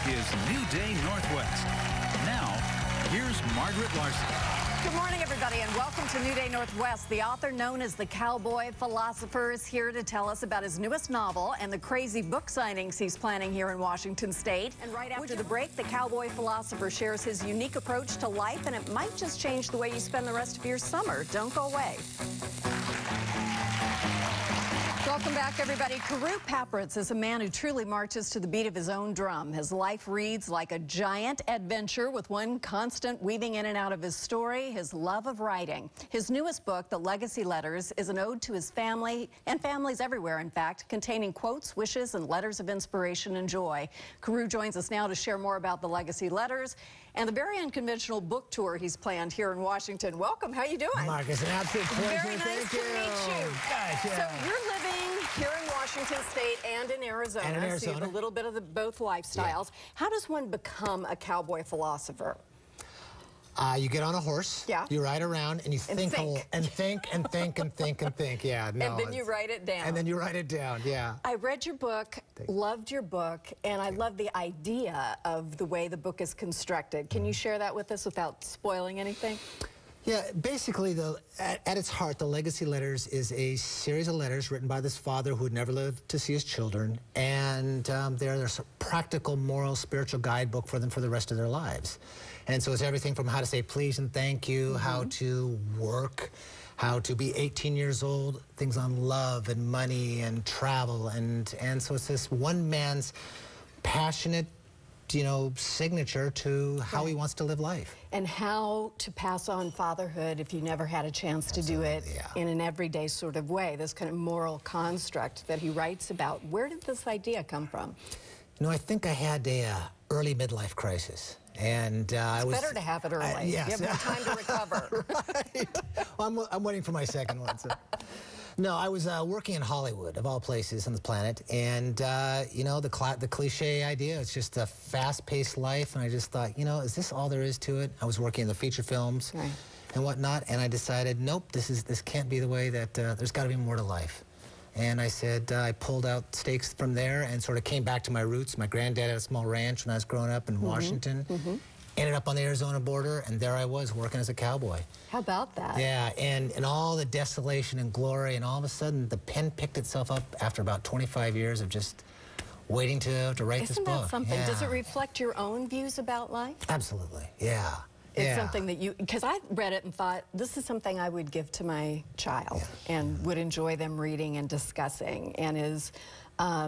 is New Day Northwest. Now, here's Margaret Larson. Good morning, everybody, and welcome to New Day Northwest. The author known as the Cowboy Philosopher is here to tell us about his newest novel and the crazy book signings he's planning here in Washington State. And right after the break, the Cowboy Philosopher shares his unique approach to life, and it might just change the way you spend the rest of your summer. Don't go away. Welcome back, everybody. Carew Papritz is a man who truly marches to the beat of his own drum. His life reads like a giant adventure with one constant weaving in and out of his story, his love of writing. His newest book, The Legacy Letters, is an ode to his family and families everywhere, in fact, containing quotes, wishes, and letters of inspiration and joy. Carew joins us now to share more about The Legacy Letters and the very unconventional book tour he's planned here in Washington. Welcome. How you doing? Mark, it's an absolute pleasure. Very nice to meet you. Gosh, yeah. So you're living here in Washington State and in Arizona. And in Arizona. So you have a little bit of both lifestyles. Yeah. How does one become a cowboy philosopher? You get on a horse, yeah. You ride around, and you think. Yeah, no. And then you write it down. And then you write it down, yeah. I read your book, loved your book, and I love the idea of the way the book is constructed. Can you share that with us without spoiling anything? Yeah, basically, at its heart, The Legacy Letters is a series of letters written by this father who had never lived to see his children, and there's a practical, moral, spiritual guidebook for them for the rest of their lives. And so it's everything from how to say please and thank you, how to work, how to be 18 years old, things on love and money and travel, and so it's this one man's passionate, you know, signature to how he wants to live life. And how to pass on fatherhood if you never had a chance to do it in an everyday sort of way, this kind of moral construct that he writes about. Where did this idea come from? You know, I think I had a early midlife crisis. And it's better to have it early. Yes. You have more time to recover. Right. Well, I'm waiting for my second one. So. No, I was working in Hollywood, of all places on the planet, and you know, the cliche idea, it's just a fast-paced life, and I just thought, you know, is this all there is to it? I was working in the feature films and whatnot, and I decided, nope, this can't be the way that, there's got to be more to life. And I said, I pulled out stakes from there and sort of came back to my roots. My granddad had a small ranch when I was growing up in Washington. Ended up on the Arizona border, and there I was working as a cowboy. How about that? Yeah, and all the desolation and glory, and all of a sudden the pen picked itself up after about 25 years of just waiting to write this book. Isn't that something? Yeah. Does it reflect your own views about life? Absolutely, yeah. It's something that you, because I read it and thought, this is something I would give to my child and would enjoy them reading and discussing, and is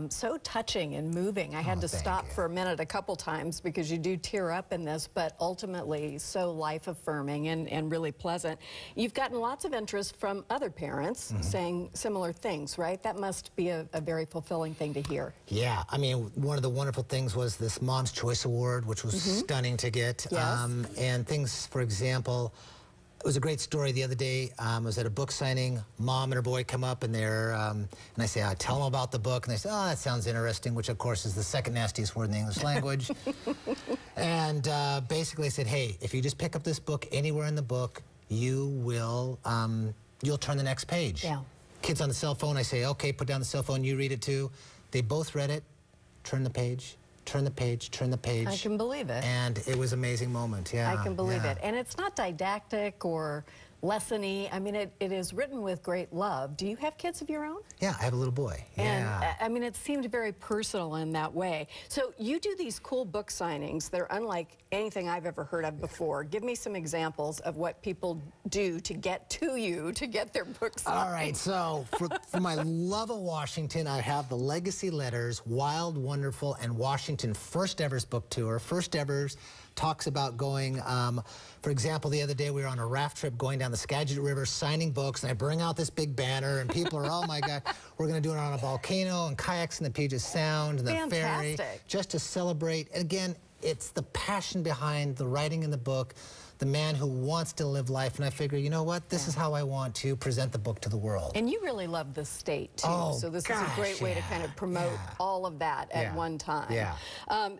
so touching and moving. I had to stop for a minute a couple times because you do tear up in this, but ultimately so life-affirming and really pleasant. You've gotten lots of interest from other parents saying similar things, right? That must be a very fulfilling thing to hear. Yeah, I mean, one of the wonderful things was this Mom's Choice Award, which was stunning to get. And things, for example, it was a great story the other day. I was at a book signing. Mom and her boy come up, and and I say, I tell them about the book, and they say, oh, that sounds interesting, which of course is the second nastiest word in the English language. And basically said, hey, if you just pick up this book anywhere in the book, you will, you'll turn the next page. Yeah. Kids on the cell phone, I say, okay, put down the cell phone, you read it too. They both read it, turn the page. Turn the page, turn the page. I can believe it. And it was an amazing moment, yeah. I can believe it. And it's not didactic or lesson-y. I mean, it is written with great love. Do you have kids of your own? Yeah, I have a little boy. And, I mean, it seemed very personal in that way. So you do these cool book signings. They're unlike anything I've ever heard of before. Give me some examples of what people do to get to you to get their books signed. All right, so for my love of Washington, I have The Legacy Letters, Wild, Wonderful, and Washington First Ever's book tour. First Ever's talks about going, for example, the other day we were on a raft trip going down the Skagit River signing books, and I bring out this big banner, and people are, oh my God, we're going to do it on a volcano and kayaks in the Puget Sound and the ferry, just to celebrate. And again, it's the passion behind the writing in the book, the man who wants to live life, and I figure, you know what, this is how I want to present the book to the world. And you really love the state, too, so this is a great way to kind of promote all of that at one time.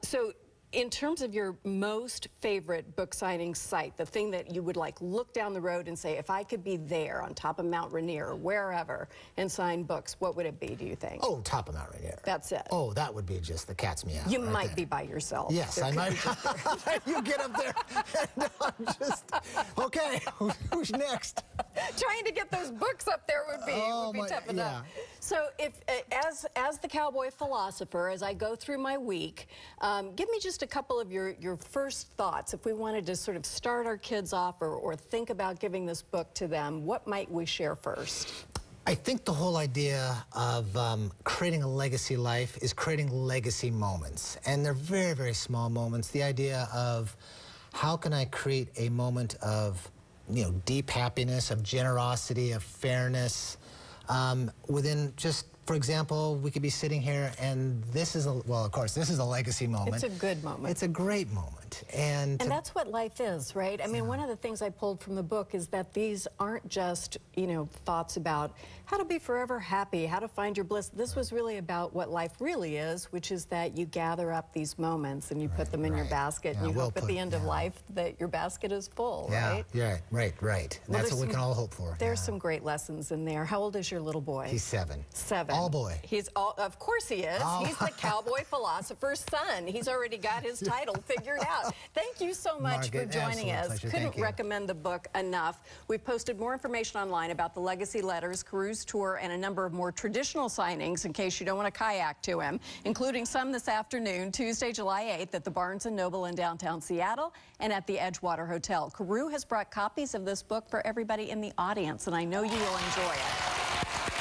So In terms of your most favorite book signing site, the thing that you would like look down the road and say, if I could be there on top of Mount Rainier or wherever and sign books, what would it be, do you think? Oh, top of Mount Rainier. That's it. Oh, that would be just the cat's meow. You right might there. be by yourself. Yes, I might. You get up there and I'm just, okay, who's next? Trying to get those books up there would be tough enough. Yeah. So if, as the Cowboy Philosopher, as I go through my week, give me just a couple of your first thoughts. If we wanted to sort of start our kids off or think about giving this book to them, what might we share first? I think the whole idea of creating a legacy life is creating legacy moments. And they're very, very small moments. The idea of how can I create a moment of, you know, deep happiness, of generosity, of fairness, within just, for example, we could be sitting here and this is well, of course, this is a legacy moment. It's a good moment. It's a great moment. And that's what life is, right? I mean, one of the things I pulled from the book is that these aren't just, you know, thoughts about how to be forever happy, how to find your bliss. This was really about what life really is, which is that you gather up these moments and you put them in your basket, and you hope at the end of life that your basket is full, right? Yeah, right. Well, that's what we can all hope for. There's some great lessons in there. How old is your little boy? He's 7. 7. All boy. He's all, of course he is. He's the Cowboy Philosopher's son. He's already got his title figured out. Thank you so much Margaret, for joining us. pleasure. Couldn't recommend the book enough. We've posted more information online about the Legacy Letters, Carew's tour, and a number of more traditional signings in case you don't want to kayak to him, including some this afternoon, Tuesday, July 8th at the Barnes & Noble in downtown Seattle and at the Edgewater Hotel. Carew has brought copies of this book for everybody in the audience, and I know you will enjoy it.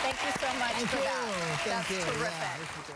Thank you so much for that. Thank you. That's terrific. Yeah,